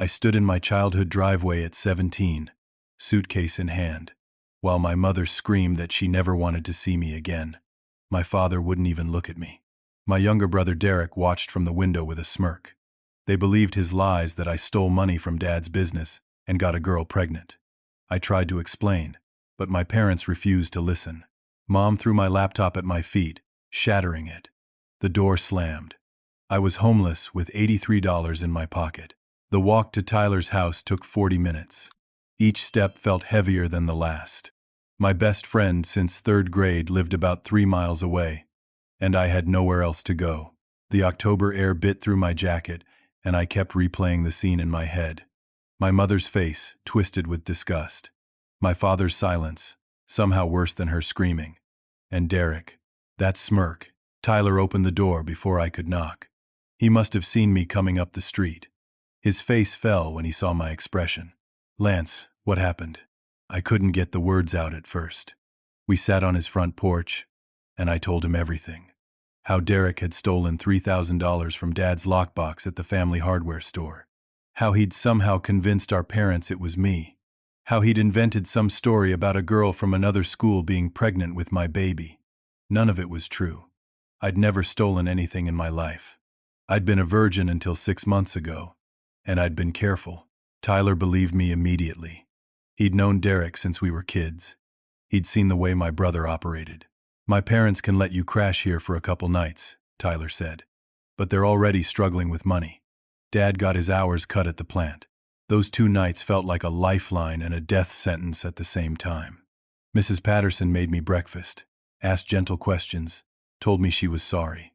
I stood in my childhood driveway at 17, suitcase in hand, while my mother screamed that she never wanted to see me again. My father wouldn't even look at me. My younger brother Derek watched from the window with a smirk. They believed his lies that I stole money from Dad's business and got a girl pregnant. I tried to explain, but my parents refused to listen. Mom threw my laptop at my feet, shattering it. The door slammed. I was homeless with $83 in my pocket. The walk to Tyler's house took 40 minutes. Each step felt heavier than the last. My best friend since third grade lived about 3 miles away, and I had nowhere else to go. The October air bit through my jacket, and I kept replaying the scene in my head. My mother's face, twisted with disgust. My father's silence, somehow worse than her screaming. And Derek, that smirk. Tyler opened the door before I could knock. He must have seen me coming up the street. His face fell when he saw my expression. "Lance, what happened?" I couldn't get the words out at first. We sat on his front porch, and I told him everything. How Derek had stolen $3,000 from Dad's lockbox at the family hardware store. How he'd somehow convinced our parents it was me. How he'd invented some story about a girl from another school being pregnant with my baby. None of it was true. I'd never stolen anything in my life. I'd been a virgin until 6 months ago, and I'd been careful. Tyler believed me immediately. He'd known Derek since we were kids. He'd seen the way my brother operated. "My parents can let you crash here for a couple nights," Tyler said. "But they're already struggling with money. Dad got his hours cut at the plant." Those 2 nights felt like a lifeline and a death sentence at the same time. Mrs. Patterson made me breakfast, asked gentle questions, told me she was sorry.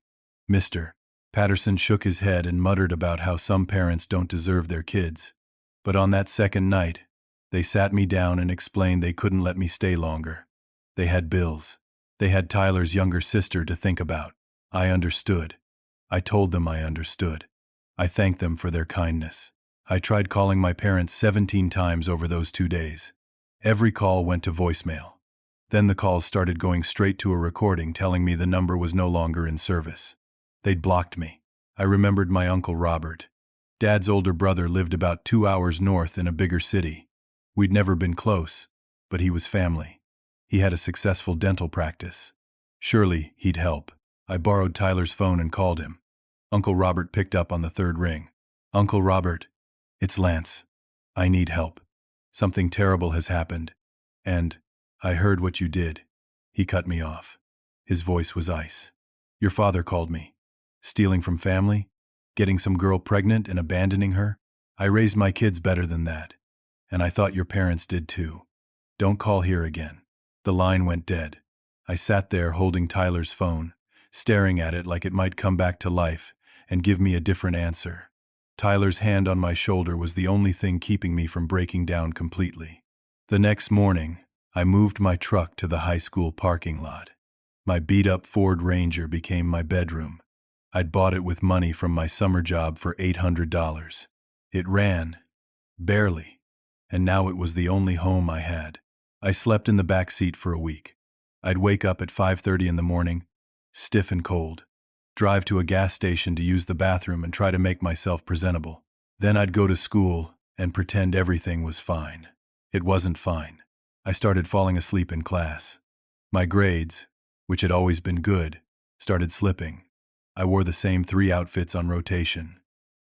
Mr. Patterson shook his head and muttered about how some parents don't deserve their kids. But on that second night, they sat me down and explained they couldn't let me stay longer. They had bills. They had Tyler's younger sister to think about. I understood. I told them I understood. I thanked them for their kindness. I tried calling my parents 17 times over those 2 days. Every call went to voicemail. Then the calls started going straight to a recording telling me the number was no longer in service. They'd blocked me. I remembered my Uncle Robert. Dad's older brother lived about 2 hours north in a bigger city. We'd never been close, but he was family. He had a successful dental practice. Surely he'd help. I borrowed Tyler's phone and called him. Uncle Robert picked up on the 3rd ring. "Uncle Robert, it's Lance. I need help. Something terrible has happened. And I heard what you did." He cut me off. His voice was ice. "Your father called me. Stealing from family? Getting some girl pregnant and abandoning her? I raised my kids better than that. And I thought your parents did too. Don't call here again." The line went dead. I sat there holding Tyler's phone, staring at it like it might come back to life and give me a different answer. Tyler's hand on my shoulder was the only thing keeping me from breaking down completely. The next morning, I moved my truck to the high school parking lot. My beat-up Ford Ranger became my bedroom. I'd bought it with money from my summer job for $800. It ran, barely, and now it was the only home I had. I slept in the back seat for a week. I'd wake up at 5:30 in the morning, stiff and cold, drive to a gas station to use the bathroom and try to make myself presentable. Then I'd go to school and pretend everything was fine. It wasn't fine. I started falling asleep in class. My grades, which had always been good, started slipping. I wore the same 3 outfits on rotation.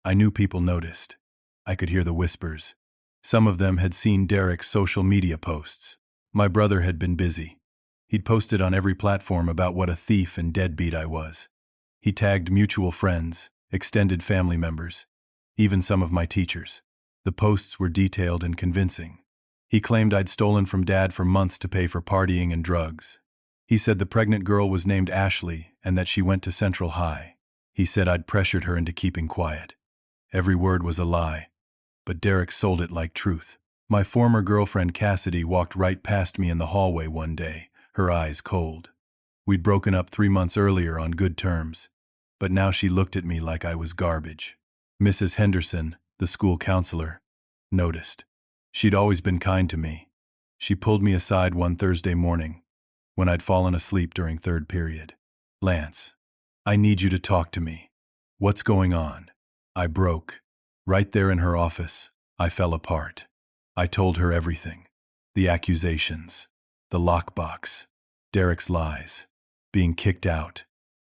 I knew people noticed. I could hear the whispers. Some of them had seen Derek's social media posts. My brother had been busy. He'd posted on every platform about what a thief and deadbeat I was. He tagged mutual friends, extended family members, even some of my teachers. The posts were detailed and convincing. He claimed I'd stolen from Dad for months to pay for partying and drugs. He said the pregnant girl was named Ashley and that she went to Central High. He said I'd pressured her into keeping quiet. Every word was a lie, but Derek sold it like truth. My former girlfriend Cassidy walked right past me in the hallway one day, her eyes cold. We'd broken up 3 months earlier on good terms, but now she looked at me like I was garbage. Mrs. Henderson, the school counselor, noticed. She'd always been kind to me. She pulled me aside one Thursday morning, when I'd fallen asleep during 3rd period. "Lance, I need you to talk to me. What's going on?" I broke, Right there in her office, I fell apart. I told her everything. The accusations, the lockbox, Derek's lies, being kicked out,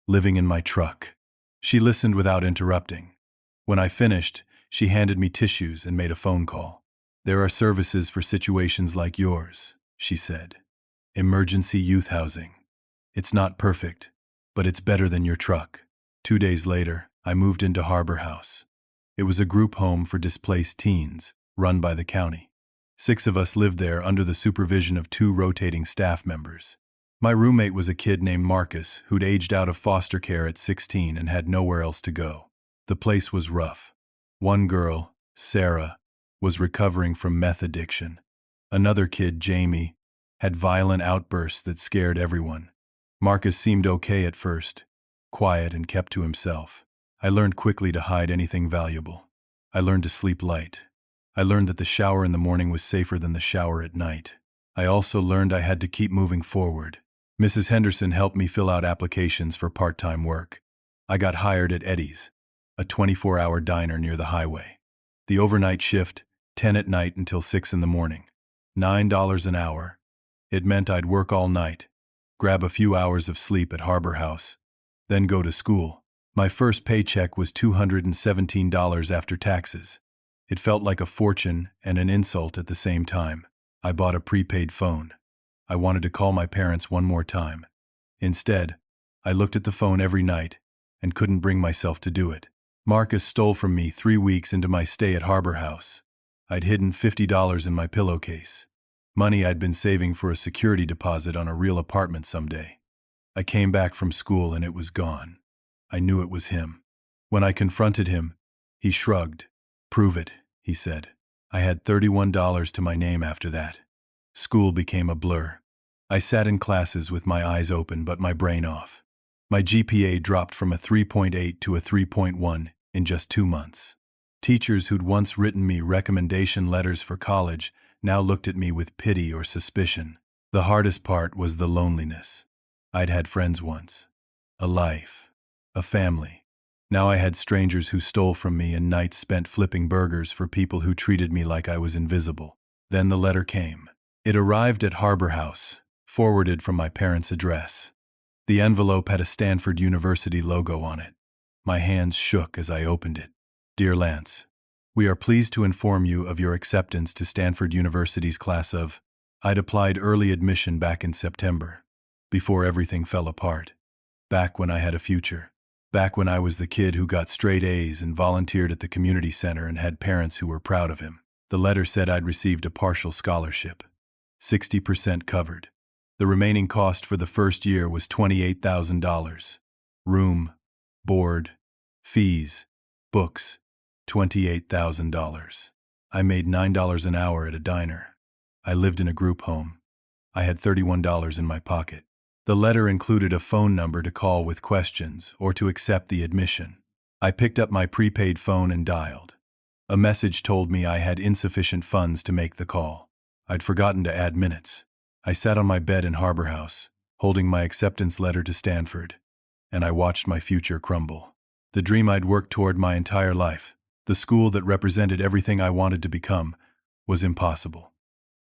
living in my truck. She listened without interrupting. When I finished, she handed me tissues and made a phone call. There are services for situations like yours, she said. Emergency youth housing. It's not perfect, but it's better than your truck. 2 days later, I moved into Harbor House. It was a group home for displaced teens, run by the county. 6 of us lived there under the supervision of 2 rotating staff members. My roommate was a kid named Marcus who'd aged out of foster care at 16 and had nowhere else to go. The place was rough. One girl, Sarah, was recovering from meth addiction. Another kid, Jamie, had violent outbursts that scared everyone. Marcus seemed okay at first, quiet and kept to himself. I learned quickly to hide anything valuable. I learned to sleep light. I learned that the shower in the morning was safer than the shower at night. I also learned I had to keep moving forward. Mrs. Henderson helped me fill out applications for part-time work. I got hired at Eddie's, a 24-hour diner near the highway. The overnight shift, 10 at night until 6 in the morning. $9 an hour. It meant I'd work all night, grab a few hours of sleep at Harbor House, then go to school. My first paycheck was $217 after taxes. It felt like a fortune and an insult at the same time. I bought a prepaid phone. I wanted to call my parents one more time. Instead, I looked at the phone every night and couldn't bring myself to do it. Marcus stole from me 3 weeks into my stay at Harbor House. I'd hidden $50 in my pillowcase, money I'd been saving for a security deposit on a real apartment someday. I came back from school and it was gone. I knew it was him. When I confronted him, he shrugged. "Prove it," he said. I had $31 to my name after that. School became a blur. I sat in classes with my eyes open but my brain off. My GPA dropped from a 3.8 to a 3.1 in just 2 months. Teachers who'd once written me recommendation letters for college now looked at me with pity or suspicion. The hardest part was the loneliness. I'd had friends once, a life, a family. Now I had strangers who stole from me and nights spent flipping burgers for people who treated me like I was invisible. Then the letter came. It arrived at Harbor House, forwarded from my parents' address. The envelope had a Stanford University logo on it. My hands shook as I opened it. "Dear Lance, we are pleased to inform you of your acceptance to Stanford University's class of..." I'd applied early admission back in September, before everything fell apart. Back when I had a future. Back when I was the kid who got straight A's and volunteered at the community center and had parents who were proud of him. The letter said I'd received a partial scholarship, 60% covered. The remaining cost for the first year was $28,000. Room, board, fees, books, $28,000. I made $9 an hour at a diner. I lived in a group home. I had $31 in my pocket. The letter included a phone number to call with questions or to accept the admission. I picked up my prepaid phone and dialed. A message told me I had insufficient funds to make the call. I'd forgotten to add minutes. I sat on my bed in Harbor House, holding my acceptance letter to Stanford, and I watched my future crumble. The dream I'd worked toward my entire life, the school that represented everything I wanted to become, was impossible.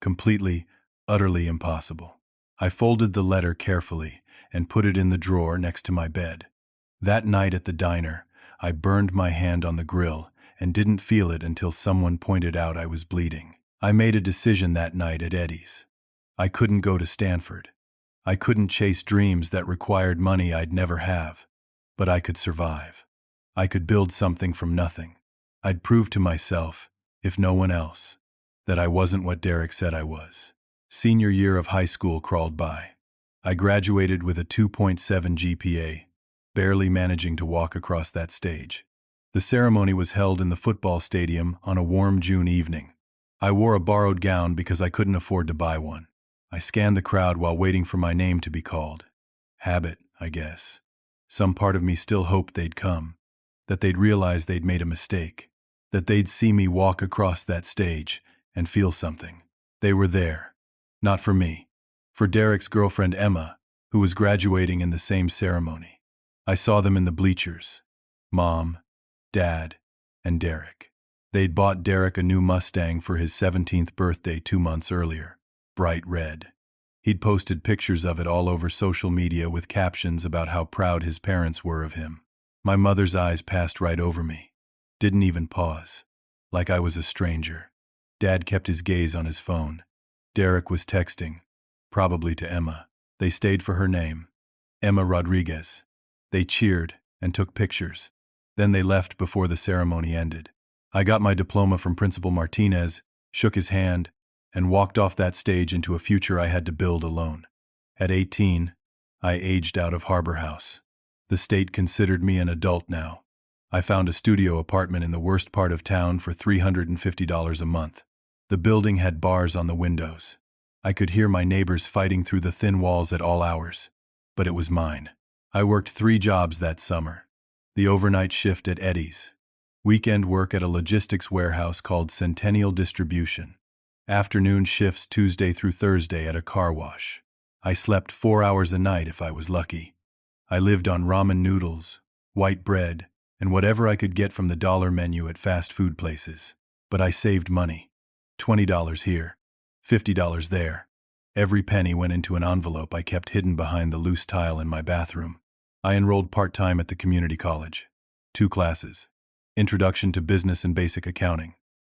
Completely, utterly impossible. I folded the letter carefully and put it in the drawer next to my bed. That night at the diner, I burned my hand on the grill and didn't feel it until someone pointed out I was bleeding. I made a decision that night at Eddie's. I couldn't go to Stanford. I couldn't chase dreams that required money I'd never have. But I could survive. I could build something from nothing. I'd prove to myself, if no one else, that I wasn't what Derek said I was. Senior year of high school crawled by. I graduated with a 2.7 GPA, barely managing to walk across that stage. The ceremony was held in the football stadium on a warm June evening. I wore a borrowed gown because I couldn't afford to buy one. I scanned the crowd while waiting for my name to be called. Habit, I guess. Some part of me still hoped they'd come, that they'd realize they'd made a mistake, that they'd see me walk across that stage and feel something. They were there. Not for me. For Derek's girlfriend Emma, who was graduating in the same ceremony. I saw them in the bleachers. Mom, Dad, and Derek. They'd bought Derek a new Mustang for his 17th birthday 2 months earlier, bright red. He'd posted pictures of it all over social media with captions about how proud his parents were of him. My mother's eyes passed right over me. Didn't even pause. Like I was a stranger. Dad kept his gaze on his phone. Derek was texting. Probably to Emma. They stayed for her name. Emma Rodriguez. They cheered and took pictures. Then they left before the ceremony ended. I got my diploma from Principal Martinez, shook his hand, and walked off that stage into a future I had to build alone. At 18, I aged out of Harbor House. The state considered me an adult now. I found a studio apartment in the worst part of town for $350 a month. The building had bars on the windows. I could hear my neighbors fighting through the thin walls at all hours. But it was mine. I worked 3 jobs that summer. The overnight shift at Eddie's. Weekend work at a logistics warehouse called Centennial Distribution. Afternoon shifts Tuesday through Thursday at a car wash. I slept 4 hours a night if I was lucky. I lived on ramen noodles, white bread, and whatever I could get from the dollar menu at fast food places. But I saved money. $20 here, $50 there. Every penny went into an envelope I kept hidden behind the loose tile in my bathroom. I enrolled part-time at the community college. 2 classes. Introduction to Business and Basic Accounting.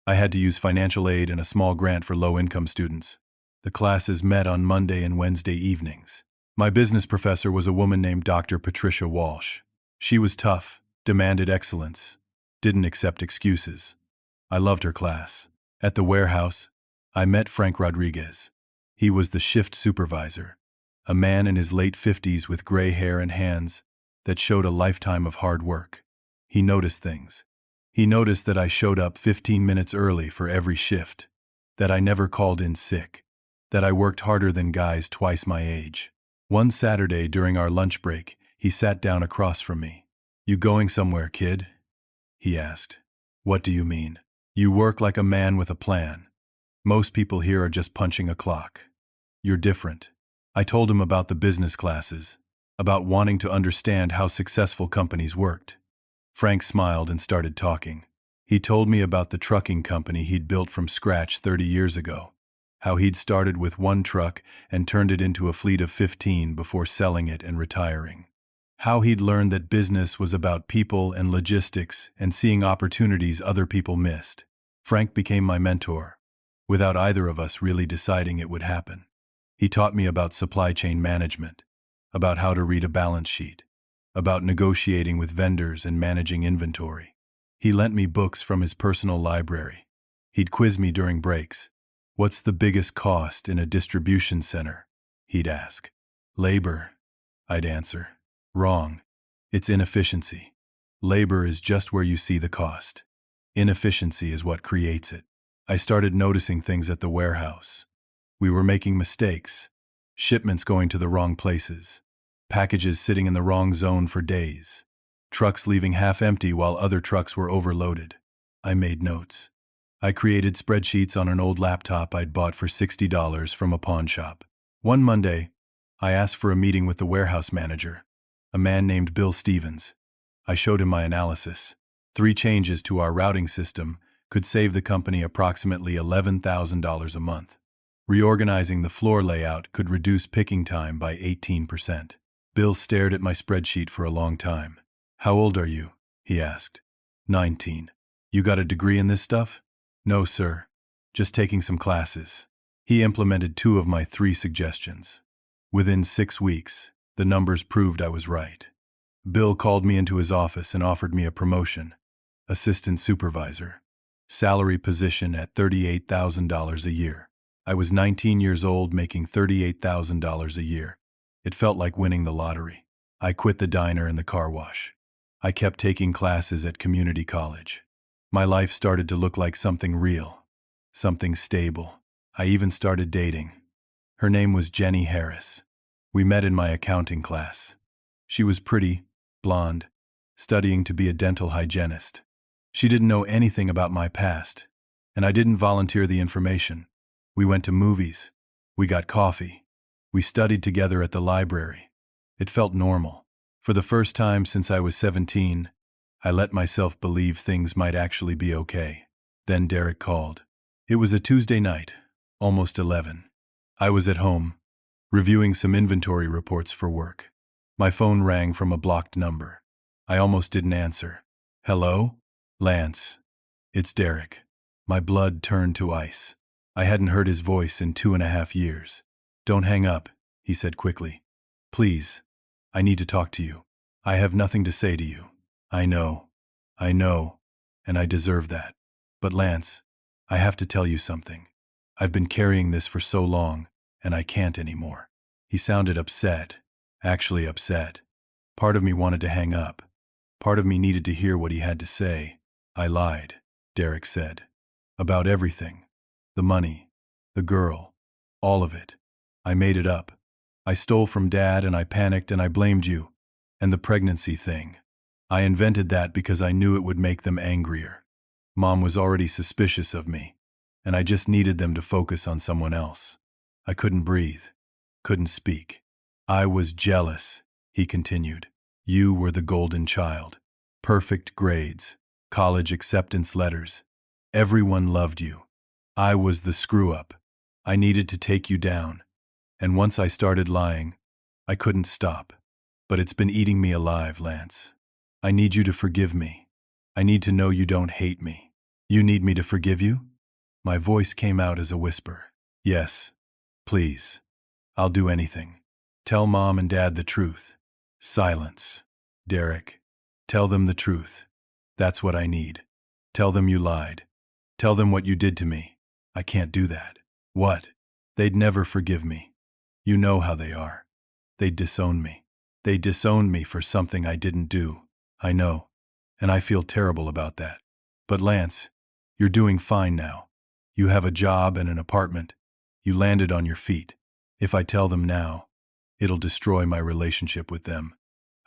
I had to use financial aid and a small grant for low-income students. The classes met on Monday and Wednesday evenings. My business professor was a woman named Dr. Patricia Walsh. She was tough, demanded excellence, didn't accept excuses. I loved her class. At the warehouse, I met Frank Rodriguez. He was the shift supervisor, a man in his late 50s with gray hair and hands that showed a lifetime of hard work. He noticed things. He noticed that I showed up 15 minutes early for every shift, that I never called in sick, that I worked harder than guys twice my age. One Saturday during our lunch break, he sat down across from me. "You going somewhere, kid?" he asked. "What do you mean?" "You work like a man with a plan. Most people here are just punching a clock. You're different." I told him about the business classes, about wanting to understand how successful companies worked. Frank smiled and started talking. He told me about the trucking company he'd built from scratch 30 years ago, how he'd started with 1 truck and turned it into a fleet of 15 before selling it and retiring. How he'd learned that business was about people and logistics and seeing opportunities other people missed. Frank became my mentor, without either of us really deciding it would happen. He taught me about supply chain management, about how to read a balance sheet, about negotiating with vendors and managing inventory. He lent me books from his personal library. He'd quiz me during breaks. "What's the biggest cost in a distribution center?" he'd ask. "Labor," I'd answer. "Wrong. It's inefficiency. Labor is just where you see the cost. Inefficiency is what creates it." I started noticing things at the warehouse. We were making mistakes. Shipments going to the wrong places. Packages sitting in the wrong zone for days. Trucks leaving half empty while other trucks were overloaded. I made notes. I created spreadsheets on an old laptop I'd bought for $60 from a pawn shop. One Monday, I asked for a meeting with the warehouse manager, a man named Bill Stevens. I showed him my analysis. 3 changes to our routing system could save the company approximately $11,000 a month. Reorganizing the floor layout could reduce picking time by 18%. Bill stared at my spreadsheet for a long time. "How old are you?" he asked. 19. "You got a degree in this stuff?" "No, sir. Just taking some classes." He implemented 2 of my 3 suggestions. Within 6 weeks, the numbers proved I was right. Bill called me into his office and offered me a promotion. Assistant supervisor. Salary position at $38,000 a year. I was 19 years old making $38,000 a year. It felt like winning the lottery. I quit the diner and the car wash. I kept taking classes at community college. My life started to look like something real, something stable. I even started dating. Her name was Jenny Harris. We met in my accounting class. She was pretty, blonde, studying to be a dental hygienist. She didn't know anything about my past, and I didn't volunteer the information. We went to movies. We got coffee. We studied together at the library. It felt normal. For the first time since I was 17, I let myself believe things might actually be okay. Then Derek called. It was a Tuesday night, almost 11. I was at home, reviewing some inventory reports for work. My phone rang from a blocked number. I almost didn't answer. Hello? Lance. It's Derek. My blood turned to ice. I hadn't heard his voice in 2.5 years. Don't hang up, he said quickly. Please. I need to talk to you. I have nothing to say to you. I know, and I deserve that. But Lance, I have to tell you something. I've been carrying this for so long, and I can't anymore. He sounded upset, actually upset. Part of me wanted to hang up. Part of me needed to hear what he had to say. I lied, Derek said. About everything. The money, the girl, all of it. I made it up. I stole from Dad and I panicked and I blamed you. And the pregnancy thing. I invented that because I knew it would make them angrier. Mom was already suspicious of me, and I just needed them to focus on someone else. I couldn't breathe, couldn't speak. I was jealous, he continued. You were the golden child. Perfect grades, college acceptance letters. Everyone loved you. I was the screw-up. I needed to take you down. And once I started lying, I couldn't stop. But it's been eating me alive, Lance. I need you to forgive me. I need to know you don't hate me. You need me to forgive you? My voice came out as a whisper. Yes, please. I'll do anything. Tell Mom and Dad the truth. Silence. Derek, tell them the truth. That's what I need. Tell them you lied. Tell them what you did to me. I can't do that. What? They'd never forgive me. You know how they are. They'd disown me. They disowned me for something I didn't do. I know. And I feel terrible about that. But Lance, you're doing fine now. You have a job and an apartment. You landed on your feet. If I tell them now, it'll destroy my relationship with them.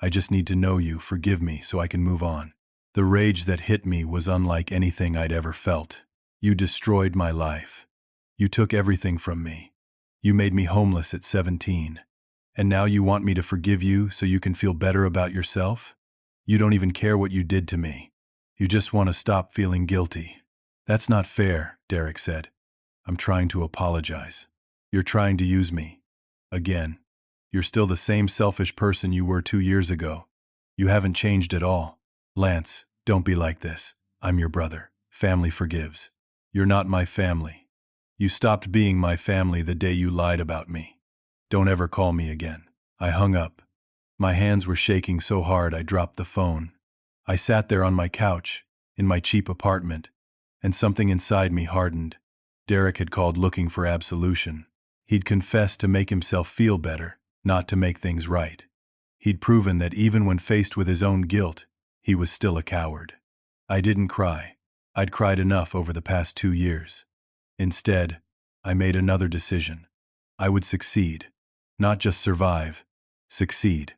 I just need to know you forgive me so I can move on. The rage that hit me was unlike anything I'd ever felt. You destroyed my life. You took everything from me. You made me homeless at 17. And now you want me to forgive you so you can feel better about yourself? You don't even care what you did to me. You just want to stop feeling guilty. That's not fair, Derek said. I'm trying to apologize. You're trying to use me. Again. You're still the same selfish person you were 2 years ago. You haven't changed at all. Lance, don't be like this. I'm your brother. Family forgives. You're not my family. You stopped being my family the day you lied about me. Don't ever call me again. I hung up. My hands were shaking so hard I dropped the phone. I sat there on my couch, in my cheap apartment, and something inside me hardened. Derek had called looking for absolution. He'd confessed to make himself feel better, not to make things right. He'd proven that even when faced with his own guilt, he was still a coward. I didn't cry. I'd cried enough over the past 2 years. Instead, I made another decision. I would succeed. Not just survive. Succeed.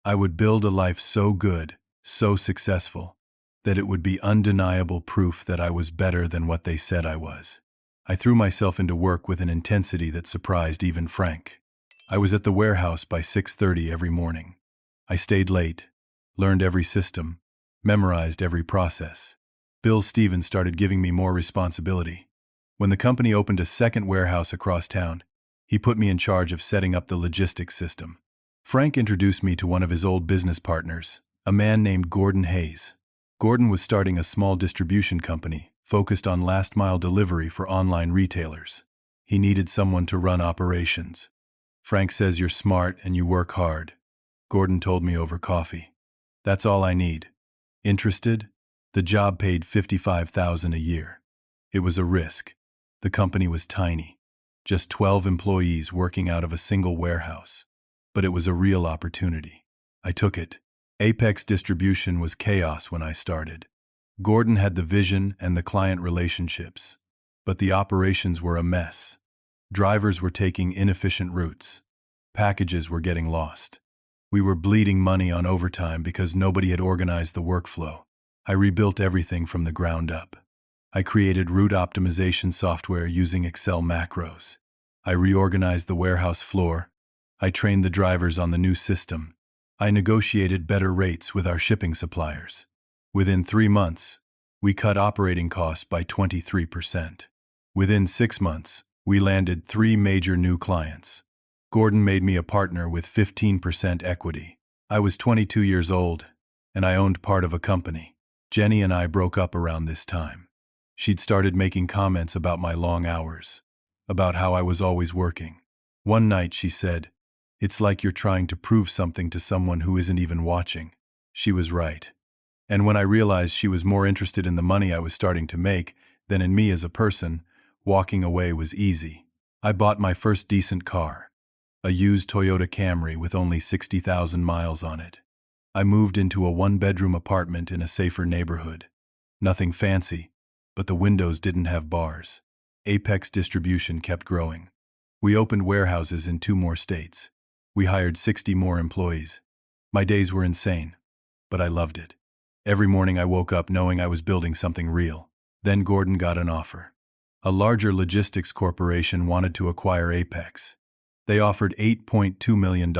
I would build a life so good, so successful, that it would be undeniable proof that I was better than what they said I was. I threw myself into work with an intensity that surprised even Frank. I was at the warehouse by 6:30 every morning. I stayed late, learned every system, memorized every process. Bill Stevens started giving me more responsibility. When the company opened a second warehouse across town, he put me in charge of setting up the logistics system. Frank introduced me to one of his old business partners, a man named Gordon Hayes. Gordon was starting a small distribution company focused on last-mile delivery for online retailers. He needed someone to run operations. Frank says you're smart and you work hard. Gordon told me over coffee. That's all I need. Interested? The job paid $55,000 a year. It was a risk. The company was tiny. Just 12 employees working out of a single warehouse. But it was a real opportunity. I took it. Apex Distribution was chaos when I started. Gordon had the vision and the client relationships, but the operations were a mess. Drivers were taking inefficient routes. Packages were getting lost. We were bleeding money on overtime because nobody had organized the workflow. I rebuilt everything from the ground up. I created route optimization software using Excel macros. I reorganized the warehouse floor. I trained the drivers on the new system. I negotiated better rates with our shipping suppliers. Within 3 months, We cut operating costs by 23%. Within 6 months, we landed 3 major new clients. Gordon made me a partner with 15% equity. I was 22 years old, and I owned part of a company. Jenny and I broke up around this time. She'd started making comments about my long hours, about how I was always working. One night she said, "It's like you're trying to prove something to someone who isn't even watching." She was right. And when I realized she was more interested in the money I was starting to make than in me as a person, walking away was easy. I bought my first decent car, a used Toyota Camry with only 60,000 miles on it. I moved into a one-bedroom apartment in a safer neighborhood. Nothing fancy, but the windows didn't have bars. Apex distribution kept growing. We opened warehouses in 2 more states. We hired 60 more employees. My days were insane, but I loved it. Every morning I woke up knowing I was building something real. Then Gordon got an offer. A larger logistics corporation wanted to acquire Apex. They offered $8.2 million.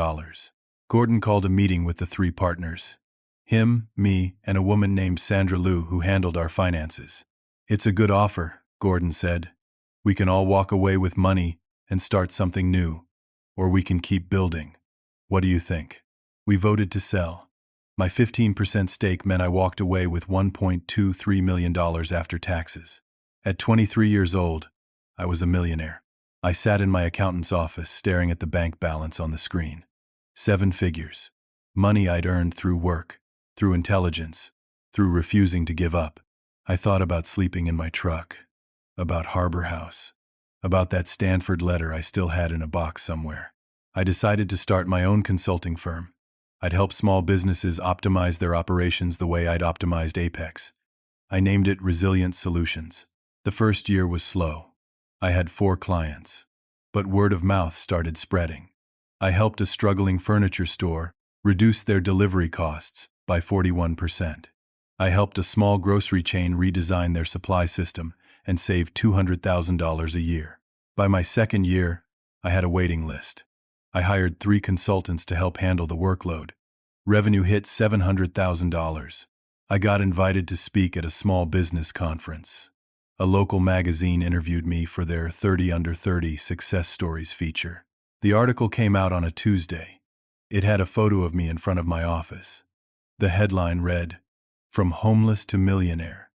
Gordon called a meeting with the 3 partners. Him, me, and a woman named Sandra Lou who handled our finances. "It's a good offer," Gordon said. "We can all walk away with money and start something new, or we can keep building. What do you think?" We voted to sell. My 15% stake meant I walked away with $1.23 million after taxes. At 23 years old, I was a millionaire. I sat in my accountant's office staring at the bank balance on the screen. 7 figures. Money I'd earned through work, through intelligence, through refusing to give up. I thought about sleeping in my truck, about Harbor House, about that Stanford letter I still had in a box somewhere. I decided to start my own consulting firm. I'd help small businesses optimize their operations the way I'd optimized Apex. I named it Resilient Solutions. The first year was slow. I had 4 clients, but word of mouth started spreading. I helped a struggling furniture store reduce their delivery costs by 41%. I helped a small grocery chain redesign their supply system and save $200,000 a year. By my second year, I had a waiting list. I hired 3 consultants to help handle the workload. Revenue hit $700,000. I got invited to speak at a small business conference. A local magazine interviewed me for their 30 Under 30 Success Stories feature. The article came out on a Tuesday. It had a photo of me in front of my office. The headline read, "From Homeless to Millionaire,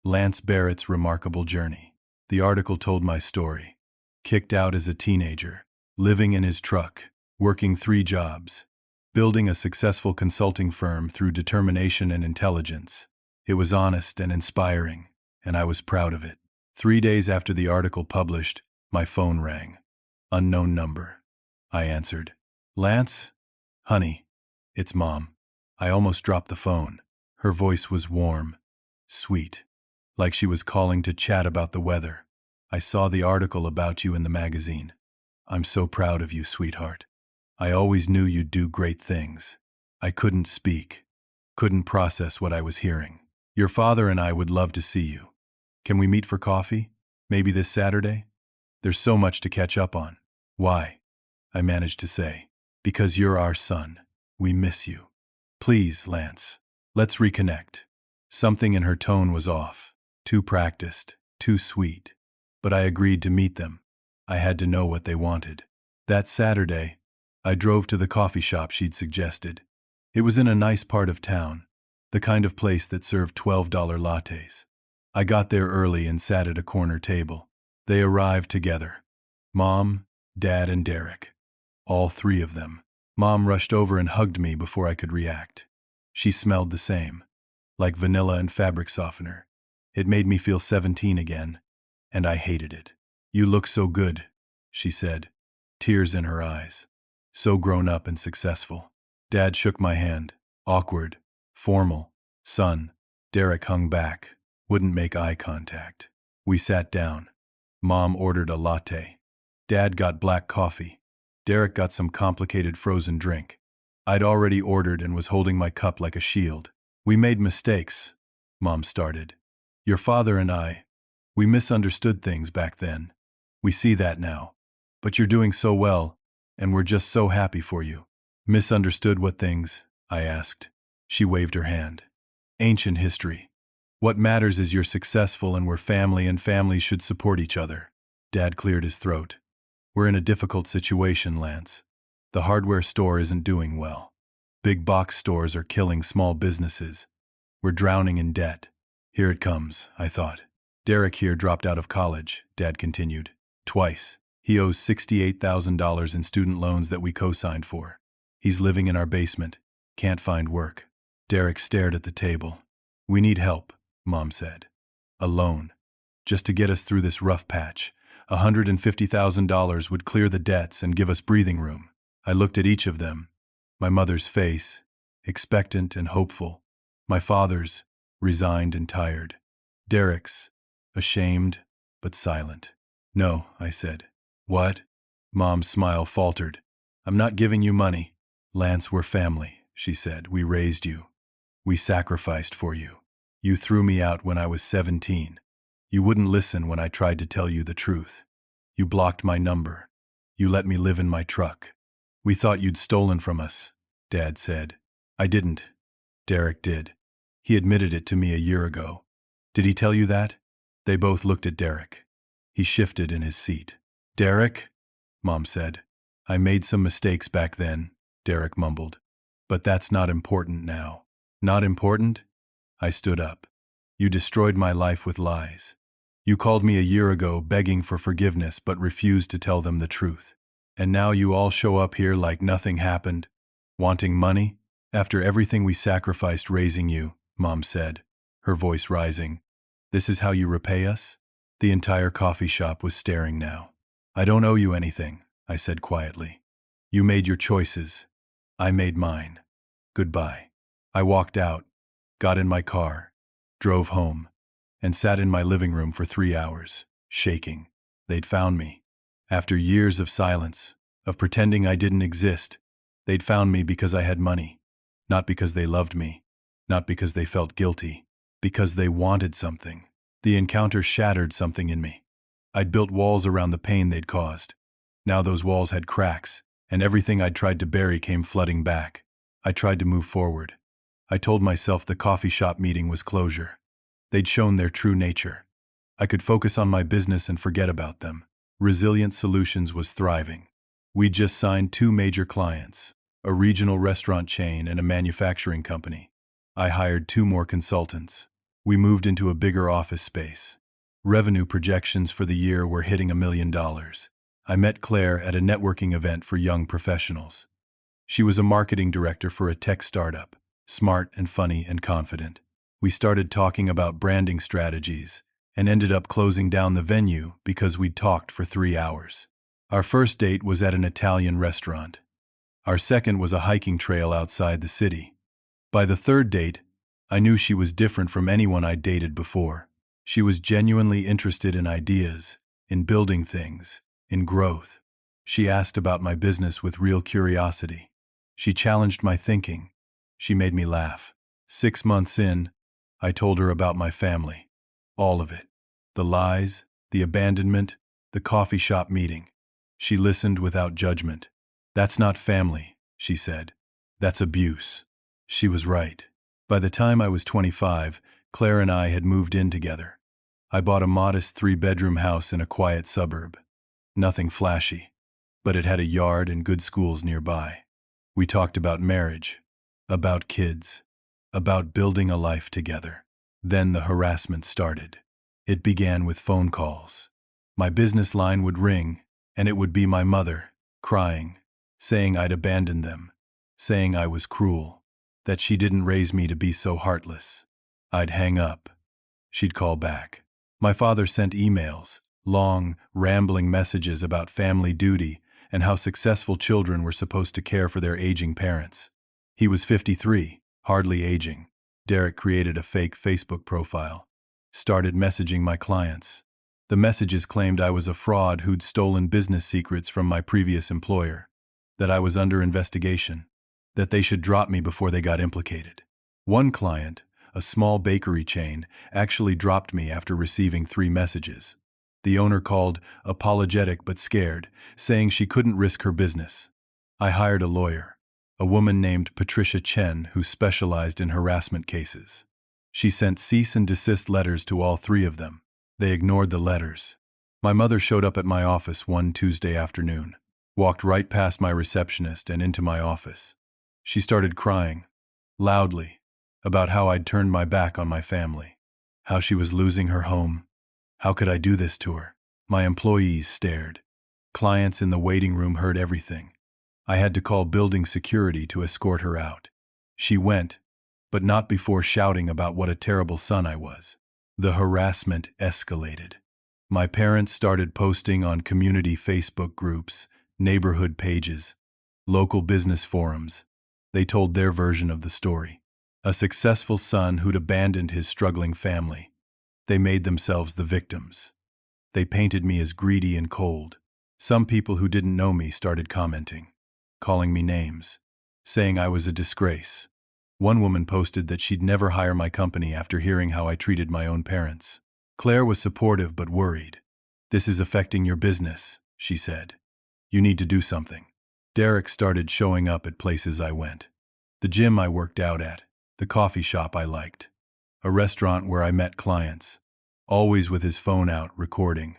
Lance Barrett's Remarkable Journey." The article told my story. Kicked out as a teenager, living in his truck, working 3 jobs, building a successful consulting firm through determination and intelligence. It was honest and inspiring, and I was proud of it. 3 days after the article published, my phone rang. Unknown number. I answered. "Lance? Honey, it's Mom." I almost dropped the phone. Her voice was warm, sweet, like she was calling to chat about the weather. "I saw the article about you in the magazine. I'm so proud of you, sweetheart. I always knew you'd do great things." I couldn't speak, couldn't process what I was hearing. "Your father and I would love to see you. Can we meet for coffee? Maybe this Saturday? There's so much to catch up on." "Why?" I managed to say. "Because you're our son. We miss you. Please, Lance, let's reconnect." Something in her tone was off, too practiced, too sweet. But I agreed to meet them. I had to know what they wanted. That Saturday, I drove to the coffee shop she'd suggested. It was in a nice part of town, the kind of place that served $12 lattes. I got there early and sat at a corner table. They arrived together. Mom, Dad, and Derek. All 3 of them. Mom rushed over and hugged me before I could react. She smelled the same, like vanilla and fabric softener. It made me feel 17 again, and I hated it. "You look so good," she said, tears in her eyes. "So grown up and successful." Dad shook my hand, awkward, formal. Son. Derek hung back, wouldn't make eye contact. We sat down. Mom ordered a latte. Dad got black coffee. Derek got some complicated frozen drink. I'd already ordered and was holding my cup like a shield. "We made mistakes," Mom started. "Your father and I, we misunderstood things back then. We see that now. But you're doing so well, and we're just so happy for you." "Misunderstood what things?" I asked. She waved her hand. "Ancient history. What matters is you're successful and we're family and families should support each other. Dad cleared his throat. We're in a difficult situation, Lance. The hardware store isn't doing well. Big box stores are killing small businesses. We're drowning in debt. Here it comes, I thought. Derek here dropped out of college, Dad continued. Twice. He owes $68,000 in student loans that we co-signed for. He's living in our basement. Can't find work. Derek stared at the table. We need help, Mom said. A loan. Just to get us through this rough patch. $150,000 would clear the debts and give us breathing room. I looked at each of them. My mother's face, expectant and hopeful. My father's, resigned and tired. Derek's, ashamed but silent. No, I said. What? Mom's smile faltered. I'm not giving you money. Lance, we're family, she said. We raised you. We sacrificed for you. You threw me out when I was 17. You wouldn't listen when I tried to tell you the truth. You blocked my number. You let me live in my truck. We thought you'd stolen from us, Dad said. I didn't. Derek did. He admitted it to me a year ago. Did he tell you that? They both looked at Derek. He shifted in his seat. Derek? Mom said. I made some mistakes back then, Derek mumbled. But that's not important now. Not important? I stood up. You destroyed my life with lies. You called me a year ago begging for forgiveness but refused to tell them the truth. And now you all show up here like nothing happened, wanting money? After everything we sacrificed raising you, Mom said, her voice rising. This is how you repay us? The entire coffee shop was staring now. I don't owe you anything, I said quietly. You made your choices. I made mine. Goodbye. I walked out, got in my car, drove home, and sat in my living room for 3 hours, shaking. They'd found me. After years of silence, of pretending I didn't exist, they'd found me because I had money. Not because they loved me, not because they felt guilty, because they wanted something. The encounter shattered something in me. I'd built walls around the pain they'd caused. Now those walls had cracks, and everything I'd tried to bury came flooding back. I tried to move forward. I told myself the coffee shop meeting was closure. They'd shown their true nature. I could focus on my business and forget about them. Resilient Solutions was thriving. We'd just signed 2 major clients, a regional restaurant chain and a manufacturing company. I hired 2 more consultants. We moved into a bigger office space. Revenue projections for the year were hitting $1 million. I met Claire at a networking event for young professionals. She was a marketing director for a tech startup, smart and funny and confident. We started talking about branding strategies and ended up closing down the venue because we'd talked for 3 hours. Our first date was at an Italian restaurant. Our second was a hiking trail outside the city. By the third date, I knew she was different from anyone I'd dated before. She was genuinely interested in ideas, in building things, in growth. She asked about my business with real curiosity. She challenged my thinking. She made me laugh. 6 months in, I told her about my family. All of it. The lies, the abandonment, the coffee shop meeting. She listened without judgment. That's not family, she said. That's abuse. She was right. By the time I was 25, Claire and I had moved in together. I bought a modest 3-bedroom house in a quiet suburb. Nothing flashy, but it had a yard and good schools nearby. We talked about marriage, about kids, about building a life together. Then the harassment started. It began with phone calls. My business line would ring, and it would be my mother, crying, saying I'd abandoned them, saying I was cruel, that she didn't raise me to be so heartless. I'd hang up. She'd call back. My father sent emails, long, rambling messages about family duty and how successful children were supposed to care for their aging parents. He was 53, hardly aging. Derek created a fake Facebook profile, started messaging my clients. The messages claimed I was a fraud who'd stolen business secrets from my previous employer, that I was under investigation, that they should drop me before they got implicated. One client, a small bakery chain, actually dropped me after receiving 3 messages. The owner called, apologetic but scared, saying she couldn't risk her business. I hired a lawyer, a woman named Patricia Chen who specialized in harassment cases. She sent cease and desist letters to all three of them. They ignored the letters. My mother showed up at my office one Tuesday afternoon, walked right past my receptionist and into my office. She started crying, loudly, about how I'd turned my back on my family, how she was losing her home. How could I do this to her? My employees stared. Clients in the waiting room heard everything. I had to call building security to escort her out. She went, but not before shouting about what a terrible son I was. The harassment escalated. My parents started posting on community Facebook groups, neighborhood pages, local business forums. They told their version of the story. A successful son who'd abandoned his struggling family. They made themselves the victims. They painted me as greedy and cold. Some people who didn't know me started commenting, calling me names, saying I was a disgrace. One woman posted that she'd never hire my company after hearing how I treated my own parents. Claire was supportive but worried. "This is affecting your business," she said. "You need to do something." Derek started showing up at places I went. The gym I worked out at, the coffee shop I liked, a restaurant where I met clients, always with his phone out recording,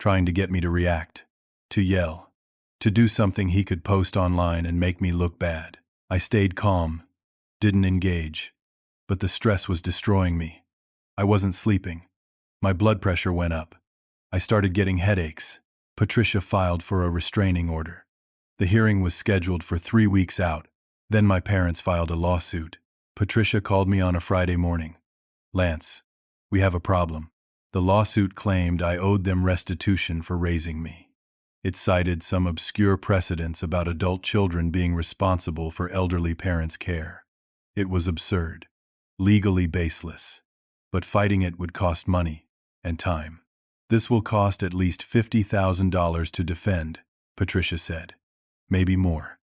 trying to get me to react, to yell, to do something he could post online and make me look bad. I stayed calm, didn't engage, but the stress was destroying me. I wasn't sleeping. My blood pressure went up. I started getting headaches. Patricia filed for a restraining order. The hearing was scheduled for 3 weeks out. Then my parents filed a lawsuit. Patricia called me on a Friday morning. "Lance, we have a problem." The lawsuit claimed I owed them restitution for raising me. It cited some obscure precedents about adult children being responsible for elderly parents' care. It was absurd, legally baseless, but fighting it would cost money and time. "This will cost at least $50,000 to defend," Patricia said. "Maybe more.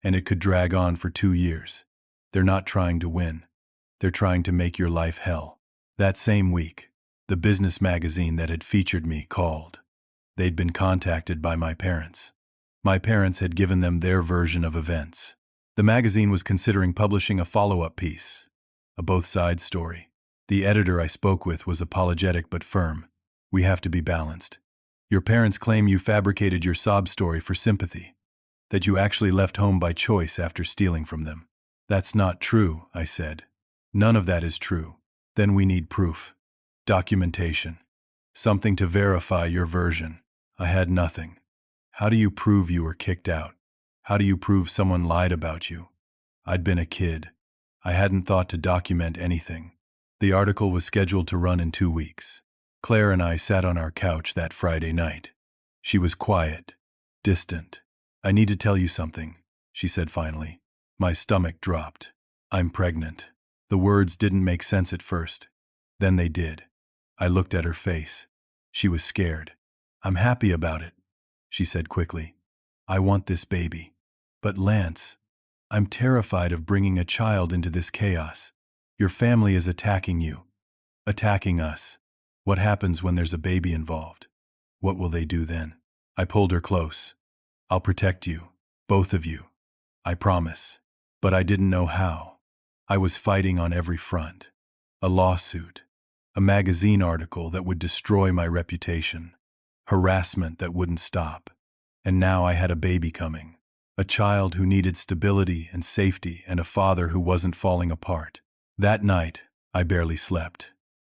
And it could drag on for 2 years. They're not trying to win. They're trying to make your life hell." That same week, the business magazine that had featured me called. They'd been contacted by my parents. My parents had given them their version of events. The magazine was considering publishing a follow-up piece, a both-sides story. The editor I spoke with was apologetic but firm. "We have to be balanced. Your parents claim you fabricated your sob story for sympathy, that you actually left home by choice after stealing from them." "That's not true," I said. "None of that is true." "Then we need proof. Documentation. Something to verify your version." I had nothing. "How do you prove you were kicked out? How do you prove someone lied about you?" I'd been a kid. I hadn't thought to document anything. The article was scheduled to run in 2 weeks. Claire and I sat on our couch that Friday night. She was quiet, distant. "I need to tell you something," she said finally. My stomach dropped. "I'm pregnant." The words didn't make sense at first. Then they did. I looked at her face. She was scared. "I'm happy about it," she said quickly. "I want this baby. But Lance, I'm terrified of bringing a child into this chaos. Your family is attacking you. Attacking us. What happens when there's a baby involved? What will they do then?" I pulled her close. "I'll protect you. Both of you. I promise." But I didn't know how. I was fighting on every front. A lawsuit. A magazine article that would destroy my reputation. Harassment that wouldn't stop. And now I had a baby coming. A child who needed stability and safety and a father who wasn't falling apart. That night, I barely slept.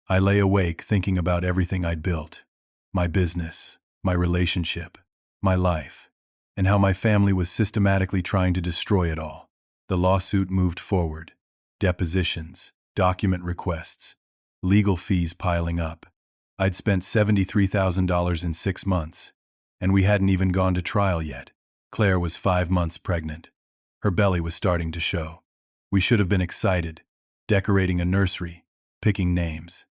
I lay awake thinking about everything I'd built. My business, my relationship, my life, and how my family was systematically trying to destroy it all. The lawsuit moved forward. Depositions, document requests, legal fees piling up. I'd spent $73,000 in 6 months, and we hadn't even gone to trial yet. Claire was 5 months pregnant. Her belly was starting to show. We should have been excited, decorating a nursery, picking names.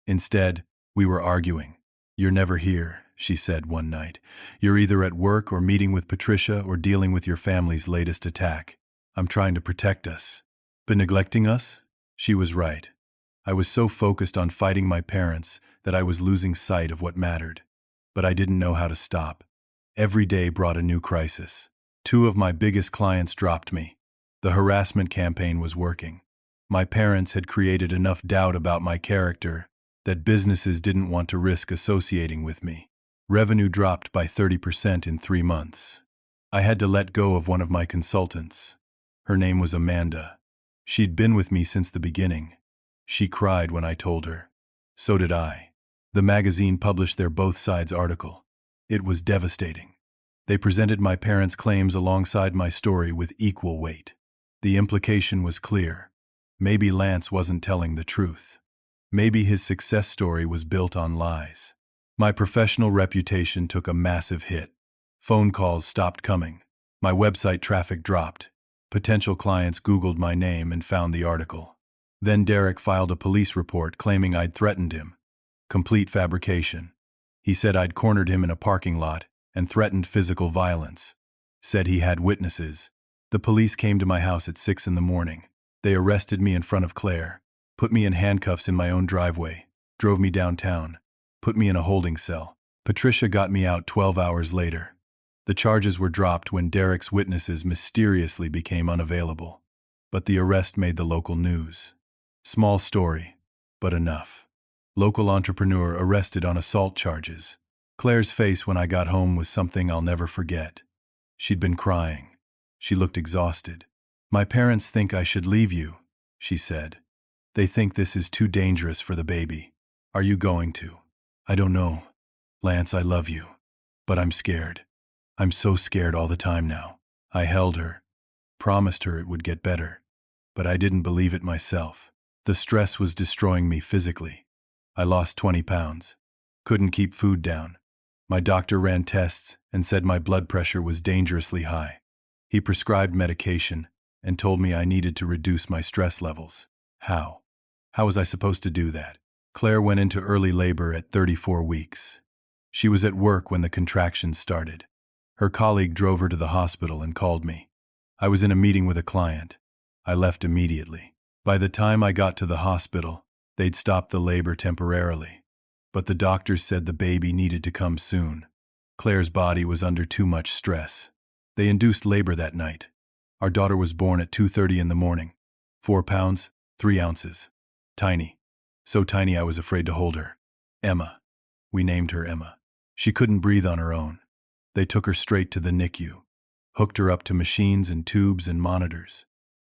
Instead, we were arguing. "You're never here," she said one night. "You're either at work or meeting with Patricia or dealing with your family's latest attack. I'm trying to protect us. But neglecting us?" She was right. I was so focused on fighting my parents that I was losing sight of what mattered. But I didn't know how to stop. Every day brought a new crisis. 2 of my biggest clients dropped me. The harassment campaign was working. My parents had created enough doubt about my character that businesses didn't want to risk associating with me. Revenue dropped by 30% in 3 months. I had to let go of one of my consultants. Her name was Amanda. She'd been with me since the beginning. She cried when I told her. So did I. The magazine published their both sides article. It was devastating. They presented my parents' claims alongside my story with equal weight. The implication was clear. Maybe Lance wasn't telling the truth. Maybe his success story was built on lies. My professional reputation took a massive hit. Phone calls stopped coming. My website traffic dropped. Potential clients Googled my name and found the article. Then Derek filed a police report claiming I'd threatened him. Complete fabrication. He said I'd cornered him in a parking lot and threatened physical violence. Said he had witnesses. The police came to my house at 6 in the morning. They arrested me in front of Claire, put me in handcuffs in my own driveway, drove me downtown, put me in a holding cell. Patricia got me out 12 hours later. The charges were dropped when Derek's witnesses mysteriously became unavailable. But the arrest made the local news. Small story, but enough. Local entrepreneur arrested on assault charges. Claire's face when I got home was something I'll never forget. She'd been crying. She looked exhausted. "My parents think I should leave you," she said. "They think this is too dangerous for the baby. Are you going to?" "I don't know. Lance, I love you. But I'm scared. I'm so scared all the time now." I held her, promised her it would get better. But I didn't believe it myself. The stress was destroying me physically. I lost 20 pounds. Couldn't keep food down. My doctor ran tests and said my blood pressure was dangerously high. He prescribed medication and told me I needed to reduce my stress levels. How? How was I supposed to do that? Claire went into early labor at 34 weeks. She was at work when the contractions started. Her colleague drove her to the hospital and called me. I was in a meeting with a client. I left immediately. By the time I got to the hospital, they'd stopped the labor temporarily. But the doctors said the baby needed to come soon. Claire's body was under too much stress. They induced labor that night. Our daughter was born at 2:30 in the morning. 4 pounds, 3 ounces. Tiny. So tiny I was afraid to hold her. Emma. We named her Emma. She couldn't breathe on her own. They took her straight to the NICU. Hooked her up to machines and tubes and monitors.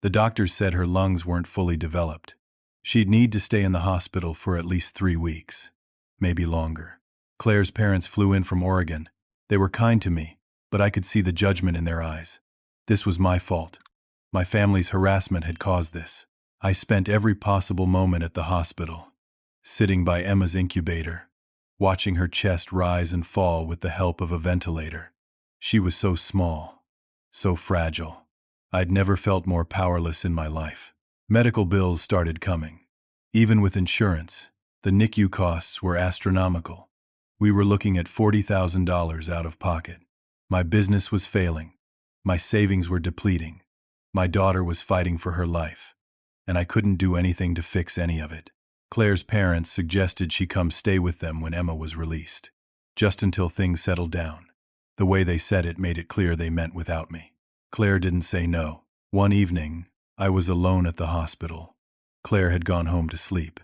The doctors said her lungs weren't fully developed. She'd need to stay in the hospital for at least 3 weeks. Maybe longer. Claire's parents flew in from Oregon. They were kind to me, but I could see the judgment in their eyes. This was my fault. My family's harassment had caused this. I spent every possible moment at the hospital, sitting by Emma's incubator, watching her chest rise and fall with the help of a ventilator. She was so small, so fragile. I'd never felt more powerless in my life. Medical bills started coming. Even with insurance, the NICU costs were astronomical. We were looking at $40,000 out of pocket. My business was failing. My savings were depleting. My daughter was fighting for her life. And I couldn't do anything to fix any of it. Claire's parents suggested she come stay with them when Emma was released. Just until things settled down. The way they said it made it clear they meant without me. Claire didn't say no. One evening, I was alone at the hospital. Claire had gone home to sleep.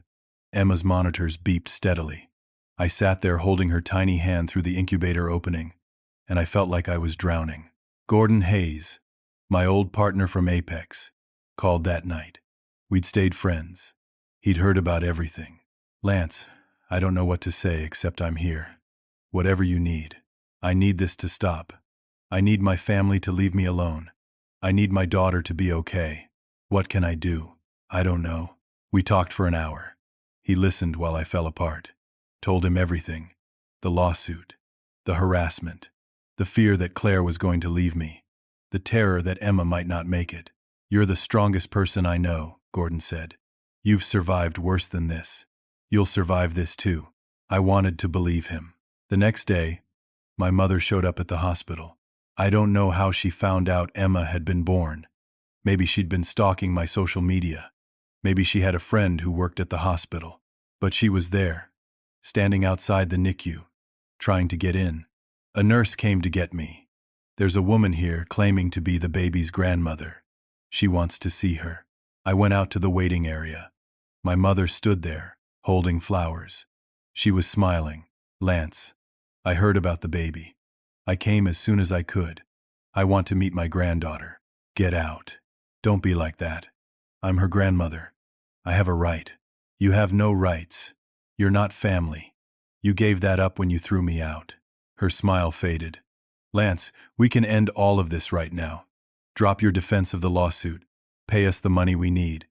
Emma's monitors beeped steadily. I sat there holding her tiny hand through the incubator opening, and I felt like I was drowning. Gordon Hayes, my old partner from Apex, called that night. We'd stayed friends. He'd heard about everything. "Lance, I don't know what to say except I'm here. Whatever you need. I need this to stop. I need my family to leave me alone. I need my daughter to be okay. What can I do?" "I don't know." We talked for an hour. He listened while I fell apart. Told him everything. The lawsuit. The harassment. The fear that Claire was going to leave me. The terror that Emma might not make it. "You're the strongest person I know," Gordon said. "You've survived worse than this. You'll survive this too." I wanted to believe him. The next day, my mother showed up at the hospital. I don't know how she found out Emma had been born. Maybe she'd been stalking my social media. Maybe she had a friend who worked at the hospital. But she was there, standing outside the NICU, trying to get in. A nurse came to get me. "There's a woman here claiming to be the baby's grandmother. She wants to see her." I went out to the waiting area. My mother stood there, holding flowers. She was smiling. Lance, I heard about the baby. I came as soon as I could. I want to meet my granddaughter. Get out. Don't be like that. I'm her grandmother. I have a right. You have no rights. You're not family. You gave that up when you threw me out. Her smile faded. Lance, we can end all of this right now. Drop your defense of the lawsuit. Pay us the money we need,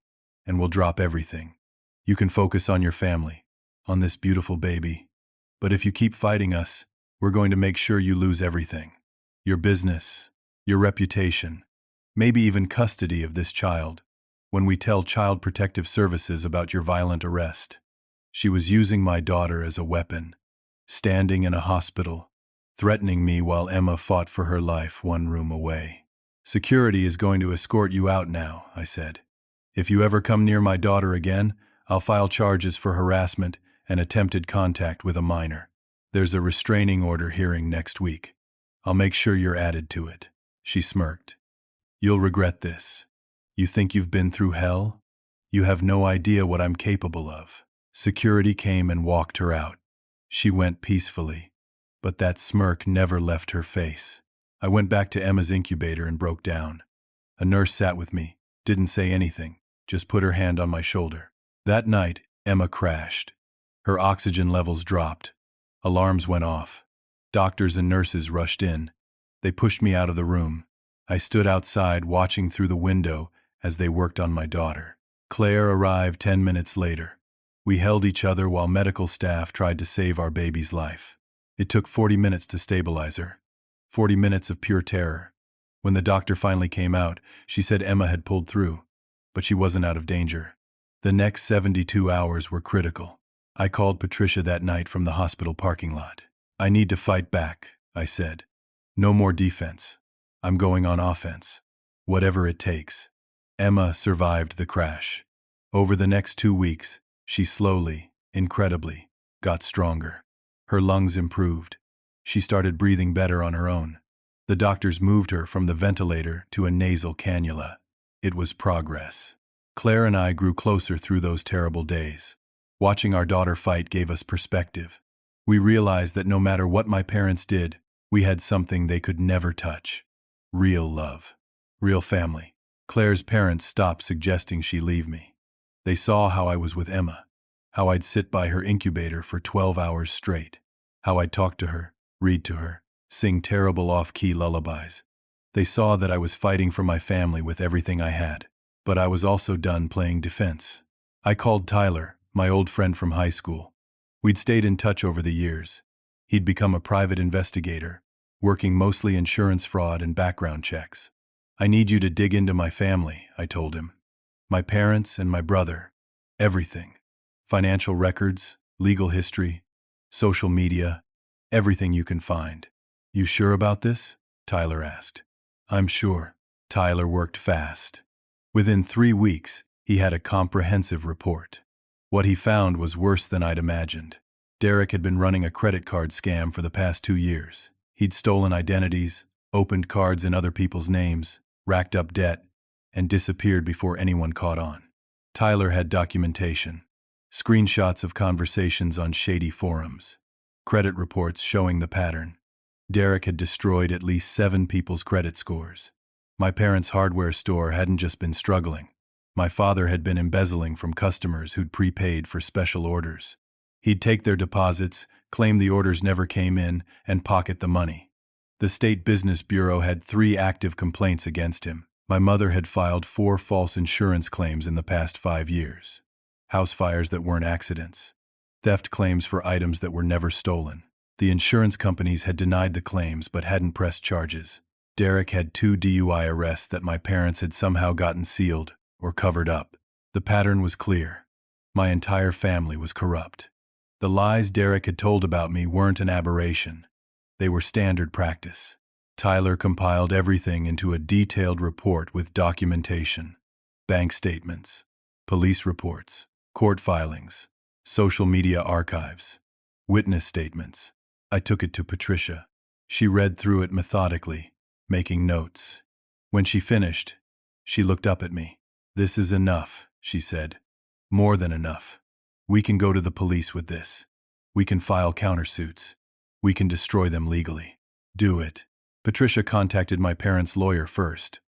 and we'll drop everything. You can focus on your family, on this beautiful baby. But if you keep fighting us, we're going to make sure you lose everything. Your business, your reputation, maybe even custody of this child, when we tell Child Protective Services about your violent arrest. She was using my daughter as a weapon, standing in a hospital, threatening me while Emma fought for her life one room away. Security is going to escort you out now, I said. If you ever come near my daughter again, I'll file charges for harassment and attempted contact with a minor. There's a restraining order hearing next week. I'll make sure you're added to it. She smirked. You'll regret this. You think you've been through hell? You have no idea what I'm capable of. Security came and walked her out. She went peacefully, but that smirk never left her face. I went back to Emma's incubator and broke down. A nurse sat with me, didn't say anything, just put her hand on my shoulder. That night, Emma crashed. Her oxygen levels dropped. Alarms went off. Doctors and nurses rushed in. They pushed me out of the room. I stood outside watching through the window as they worked on my daughter. Claire arrived 10 minutes later. We held each other while medical staff tried to save our baby's life. It took 40 minutes to stabilize her. 40 minutes of pure terror. When the doctor finally came out, she said Emma had pulled through, but she wasn't out of danger. The next 72 hours were critical. I called Patricia that night from the hospital parking lot. I need to fight back, I said. No more defense. I'm going on offense. Whatever it takes. Emma survived the crash. Over the next 2 weeks, she slowly, incredibly, got stronger. Her lungs improved. She started breathing better on her own. The doctors moved her from the ventilator to a nasal cannula. It was progress. Claire and I grew closer through those terrible days. Watching our daughter fight gave us perspective. We realized that no matter what my parents did, we had something they could never touch. Real love. Real family. Claire's parents stopped suggesting she leave me. They saw how I was with Emma, how I'd sit by her incubator for 12 hours straight, how I'd talk to her, read to her, sing terrible off-key lullabies. They saw that I was fighting for my family with everything I had, but I was also done playing defense. I called Tyler, my old friend from high school. We'd stayed in touch over the years. He'd become a private investigator, working mostly insurance fraud and background checks. I need you to dig into my family, I told him. My parents and my brother. Everything. Financial records, legal history, social media, everything you can find. You sure about this? Tyler asked. I'm sure. Tyler worked fast. Within 3 weeks, he had a comprehensive report. What he found was worse than I'd imagined. Derek had been running a credit card scam for the past 2 years. He'd stolen identities, opened cards in other people's names, racked up debt, and disappeared before anyone caught on. Tyler had documentation, screenshots of conversations on shady forums, credit reports showing the pattern. Derek had destroyed at least 7 people's credit scores. My parents' hardware store hadn't just been struggling. My father had been embezzling from customers who'd prepaid for special orders. He'd take their deposits, claim the orders never came in, and pocket the money. The State Business Bureau had 3 active complaints against him. My mother had filed 4 false insurance claims in the past 5 years. House fires that weren't accidents. Theft claims for items that were never stolen. The insurance companies had denied the claims but hadn't pressed charges. Derek had 2 DUI arrests that my parents had somehow gotten sealed or covered up. The pattern was clear. My entire family was corrupt. The lies Derek had told about me weren't an aberration. They were standard practice. Tyler compiled everything into a detailed report with documentation, bank statements, police reports, court filings, social media archives, witness statements. I took it to Patricia. She read through it methodically, making notes. When she finished, she looked up at me. "This is enough," she said. "More than enough. We can go to the police with this. We can file countersuits. We can destroy them legally. Do it." Patricia contacted my parents' lawyer first.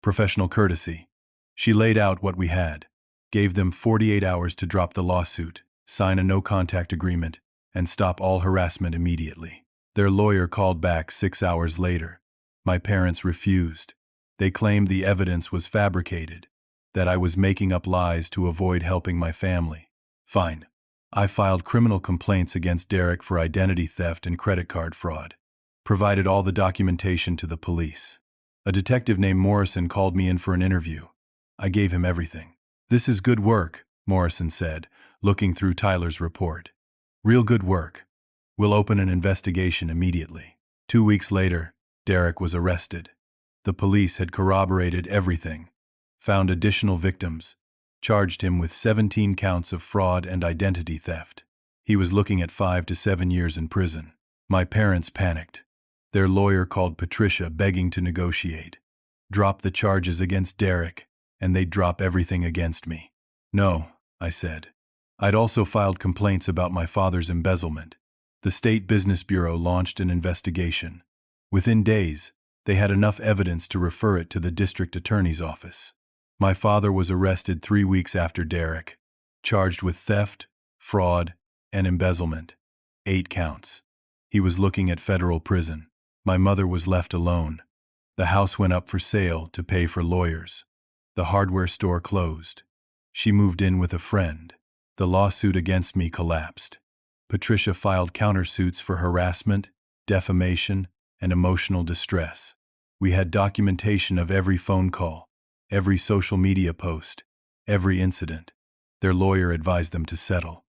Professional courtesy. She laid out what we had, gave them 48 hours to drop the lawsuit, sign a no-contact agreement, and stop all harassment immediately. Their lawyer called back 6 hours later. My parents refused. They claimed the evidence was fabricated, that I was making up lies to avoid helping my family. Fine. I filed criminal complaints against Derek for identity theft and credit card fraud. Provided all the documentation to the police. A detective named Morrison called me in for an interview. I gave him everything. "This is good work," Morrison said, looking through Tyler's report. "Real good work. We'll open an investigation immediately." 2 weeks later, Derek was arrested. The police had corroborated everything, found additional victims, charged him with 17 counts of fraud and identity theft. He was looking at 5 to 7 years in prison. My parents panicked. Their lawyer called Patricia begging to negotiate. Drop the charges against Derek, and they'd drop everything against me. "No," I said. I'd also filed complaints about my father's embezzlement. The State Business Bureau launched an investigation. Within days, they had enough evidence to refer it to the district attorney's office. My father was arrested 3 weeks after Derek, charged with theft, fraud, and embezzlement. 8 counts. He was looking at federal prison. My mother was left alone. The house went up for sale to pay for lawyers. The hardware store closed. She moved in with a friend. The lawsuit against me collapsed. Patricia filed countersuits for harassment, defamation, and emotional distress. We had documentation of every phone call, every social media post, every incident. Their lawyer advised them to settle.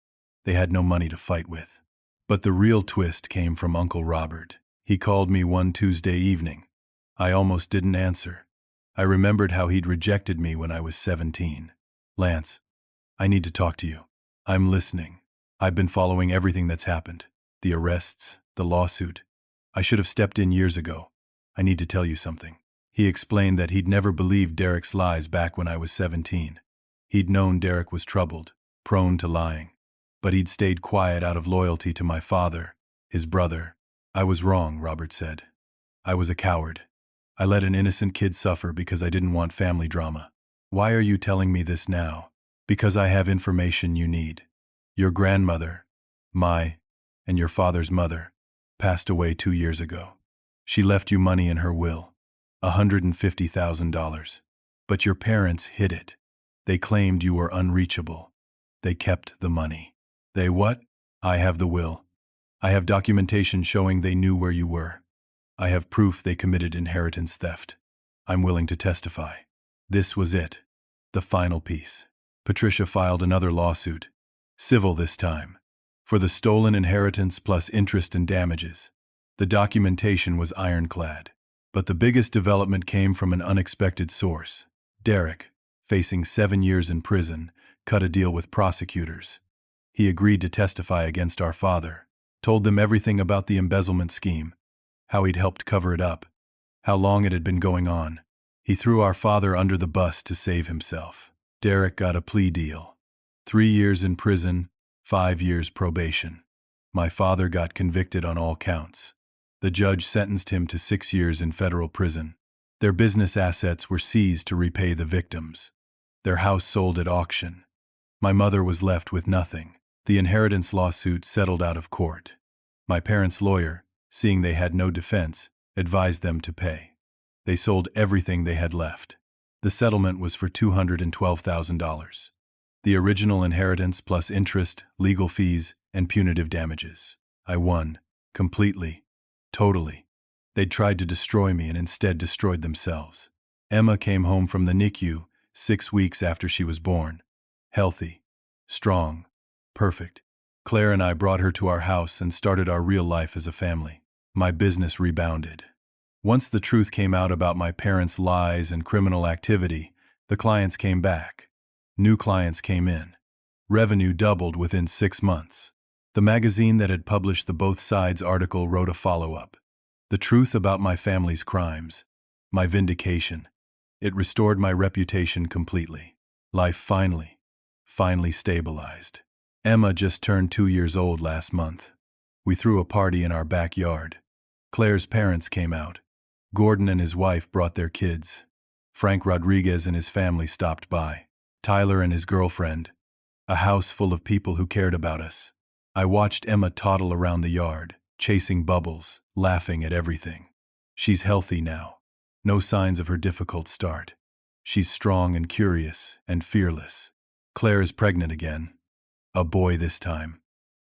They had no money to fight with. But the real twist came from Uncle Robert. He called me one Tuesday evening. I almost didn't answer. I remembered how he'd rejected me when I was 17. "Lance, I need to talk to you." "I'm listening. I've been following everything that's happened. The arrests, the lawsuit. I should have stepped in years ago. I need to tell you something." He explained that he'd never believed Derek's lies back when I was 17. He'd known Derek was troubled, prone to lying. But he'd stayed quiet out of loyalty to my father, his brother. "I was wrong," Robert said. "I was a coward. I let an innocent kid suffer because I didn't want family drama. Why are you telling me this now?" "Because I have information you need. Your grandmother, and your father's mother, passed away 2 years ago. She left you money in her will, $150,000. But your parents hid it. They claimed you were unreachable. They kept the money." "They what?" "I have the will. I have documentation showing they knew where you were. I have proof they committed inheritance theft. I'm willing to testify." This was it. The final piece. Patricia filed another lawsuit, civil this time, for the stolen inheritance plus interest and damages. The documentation was ironclad. But the biggest development came from an unexpected source. Derek, facing 7 years in prison, cut a deal with prosecutors. He agreed to testify against our father, told them everything about the embezzlement scheme, how he'd helped cover it up, how long it had been going on. He threw our father under the bus to save himself. Derek got a plea deal. 3 years in prison, 5 years probation. My father got convicted on all counts. The judge sentenced him to 6 years in federal prison. Their business assets were seized to repay the victims. Their house sold at auction. My mother was left with nothing. The inheritance lawsuit settled out of court. My parents' lawyer, seeing they had no defense, advised them to pay. They sold everything they had left. The settlement was for $212,000. The original inheritance plus interest, legal fees, and punitive damages. I won. Completely. Totally. They'd tried to destroy me and instead destroyed themselves. Emma came home from the NICU 6 weeks after she was born. Healthy. Strong. Perfect. Claire and I brought her to our house and started our real life as a family. My business rebounded. Once the truth came out about my parents' lies and criminal activity, the clients came back. New clients came in. Revenue doubled within 6 months. The magazine that had published the Both Sides article wrote a follow-up. The truth about my family's crimes. My vindication. It restored my reputation completely. Life finally stabilized. Emma just turned 2 years old last month. We threw a party in our backyard. Claire's parents came out. Gordon and his wife brought their kids. Frank Rodriguez and his family stopped by. Tyler and his girlfriend. A house full of people who cared about us. I watched Emma toddle around the yard, chasing bubbles, laughing at everything. She's healthy now. No signs of her difficult start. She's strong and curious and fearless. Claire is pregnant again. A boy this time.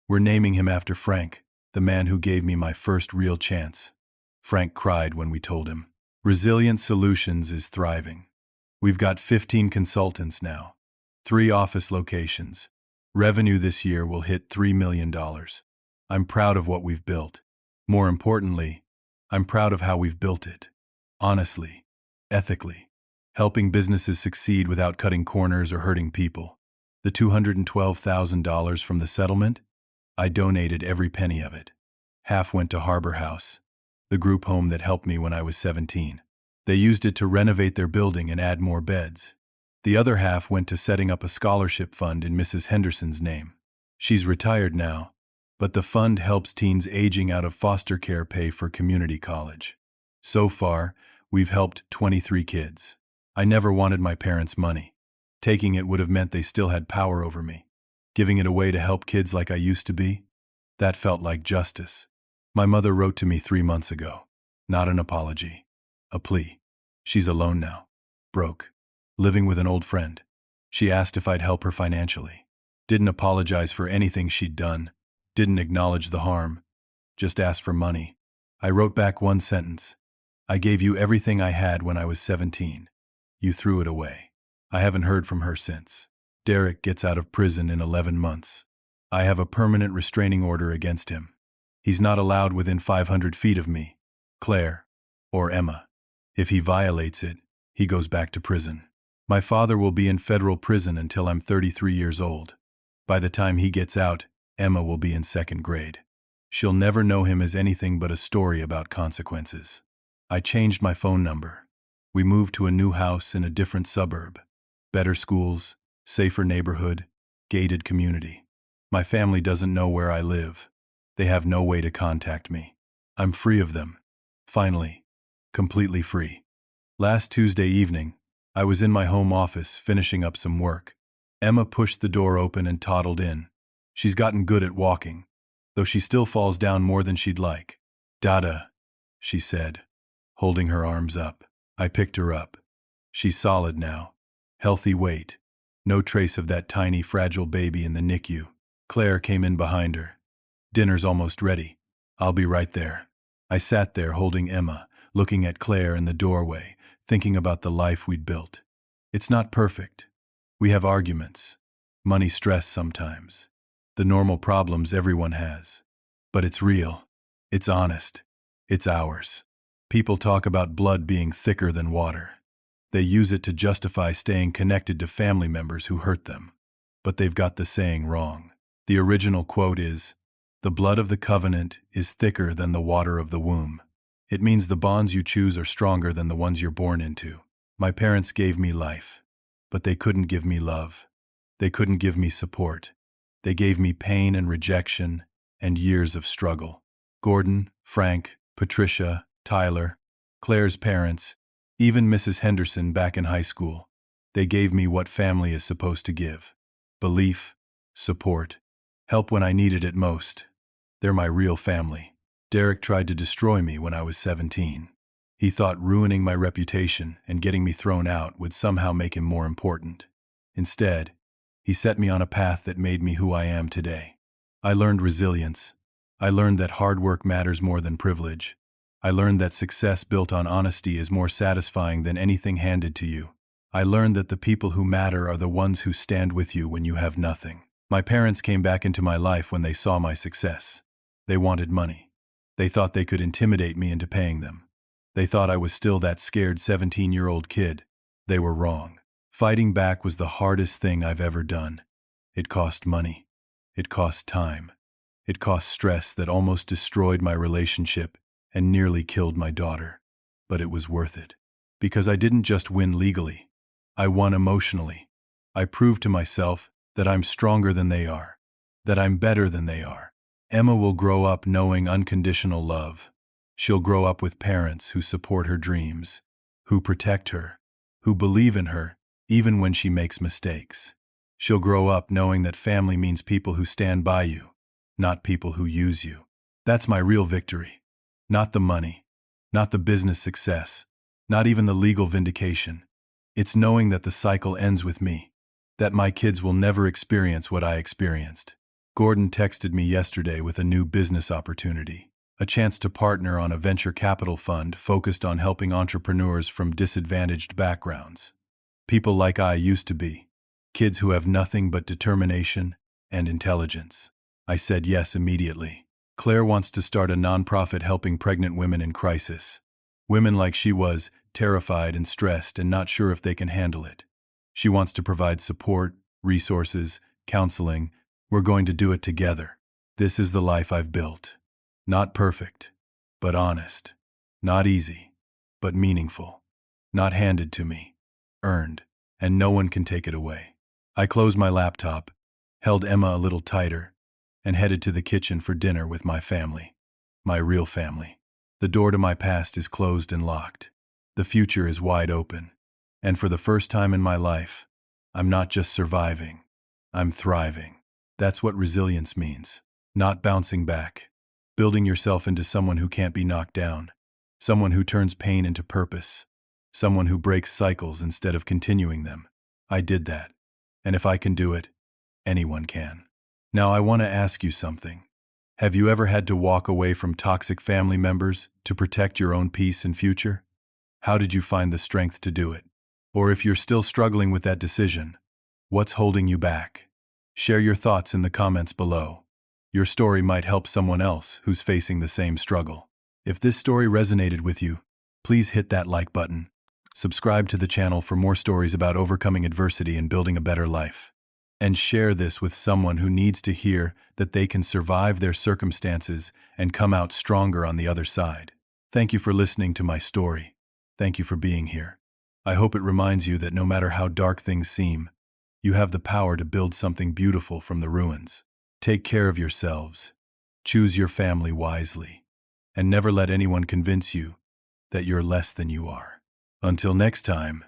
We're naming him after Frank, the man who gave me my first real chance. Frank cried when we told him. Resilient Solutions is thriving. We've got 15 consultants now. 3 office locations. Revenue this year will hit $3 million. I'm proud of what we've built. More importantly, I'm proud of how we've built it. Honestly, ethically, helping businesses succeed without cutting corners or hurting people. The $212,000 from the settlement? I donated every penny of it. Half went to Harbor House, the group home that helped me when I was 17. They used it to renovate their building and add more beds. The other half went to setting up a scholarship fund in Mrs. Henderson's name. She's retired now, but the fund helps teens aging out of foster care pay for community college. So far, we've helped 23 kids. I never wanted my parents' money. Taking it would have meant they still had power over me. Giving it away to help kids like I used to be? That felt like justice. My mother wrote to me 3 months ago. Not an apology. A plea. She's alone now. Broke. Living with an old friend. She asked if I'd help her financially. Didn't apologize for anything she'd done. Didn't acknowledge the harm. Just asked for money. I wrote back one sentence. I gave you everything I had when I was 17. You threw it away. I haven't heard from her since. Derek gets out of prison in 11 months. I have a permanent restraining order against him. He's not allowed within 500 feet of me, Claire, or Emma. If he violates it, he goes back to prison. My father will be in federal prison until I'm 33 years old. By the time he gets out, Emma will be in 2nd grade. She'll never know him as anything but a story about consequences. I changed my phone number. We moved to a new house in a different suburb. Better schools, safer neighborhood, gated community. My family doesn't know where I live. They have no way to contact me. I'm free of them. Finally. Completely free. Last Tuesday evening, I was in my home office finishing up some work. Emma pushed the door open and toddled in. She's gotten good at walking, though she still falls down more than she'd like. Dada, she said, holding her arms up. I picked her up. She's solid now. Healthy weight. No trace of that tiny, fragile baby in the NICU. Claire came in behind her. Dinner's almost ready. I'll be right there. I sat there holding Emma, looking at Claire in the doorway, thinking about the life we'd built. It's not perfect. We have arguments. Money stress sometimes. The normal problems everyone has. But it's real. It's honest. It's ours. People talk about blood being thicker than water. They use it to justify staying connected to family members who hurt them. But they've got the saying wrong. The original quote is, "The blood of the covenant is thicker than the water of the womb." It means the bonds you choose are stronger than the ones you're born into. My parents gave me life, but they couldn't give me love. They couldn't give me support. They gave me pain and rejection and years of struggle. Gordon, Frank, Patricia, Tyler, Claire's parents, even Mrs. Henderson back in high school. They gave me what family is supposed to give. Belief, support, help when I needed it most. They're my real family. Derek tried to destroy me when I was 17. He thought ruining my reputation and getting me thrown out would somehow make him more important. Instead, he set me on a path that made me who I am today. I learned resilience. I learned that hard work matters more than privilege. I learned that success built on honesty is more satisfying than anything handed to you. I learned that the people who matter are the ones who stand with you when you have nothing. My parents came back into my life when they saw my success. They wanted money. They thought they could intimidate me into paying them. They thought I was still that scared 17-year-old kid. They were wrong. Fighting back was the hardest thing I've ever done. It cost money. It cost time. It cost stress that almost destroyed my relationship and nearly killed my daughter. But it was worth it. Because I didn't just win legally. I won emotionally. I prove to myself that I'm stronger than they are, that I'm better than they are. Emma will grow up knowing unconditional love. She'll grow up with parents who support her dreams, who protect her, who believe in her, even when she makes mistakes. She'll grow up knowing that family means people who stand by you, not people who use you. That's my real victory. Not the money, not the business success, not even the legal vindication. It's knowing that the cycle ends with me, that my kids will never experience what I experienced. Gordon texted me yesterday with a new business opportunity, a chance to partner on a venture capital fund focused on helping entrepreneurs from disadvantaged backgrounds. People like I used to be, kids who have nothing but determination and intelligence. I said yes immediately. Claire wants to start a nonprofit helping pregnant women in crisis. Women like she was, terrified and stressed and not sure if they can handle it. She wants to provide support, resources, counseling. We're going to do it together. This is the life I've built. Not perfect, but honest. Not easy, but meaningful. Not handed to me, earned, and no one can take it away. I closed my laptop, held Emma a little tighter, and headed to the kitchen for dinner with my family. My real family. The door to my past is closed and locked. The future is wide open. And for the first time in my life, I'm not just surviving, I'm thriving. That's what resilience means. Not bouncing back. Building yourself into someone who can't be knocked down. Someone who turns pain into purpose. Someone who breaks cycles instead of continuing them. I did that. And if I can do it, anyone can. Now I want to ask you something. Have you ever had to walk away from toxic family members to protect your own peace and future? How did you find the strength to do it? Or if you're still struggling with that decision, what's holding you back? Share your thoughts in the comments below. Your story might help someone else who's facing the same struggle. If this story resonated with you, please hit that like button. Subscribe to the channel for more stories about overcoming adversity and building a better life. And share this with someone who needs to hear that they can survive their circumstances and come out stronger on the other side. Thank you for listening to my story. Thank you for being here. I hope it reminds you that no matter how dark things seem, you have the power to build something beautiful from the ruins. Take care of yourselves. Choose your family wisely. And never let anyone convince you that you're less than you are. Until next time.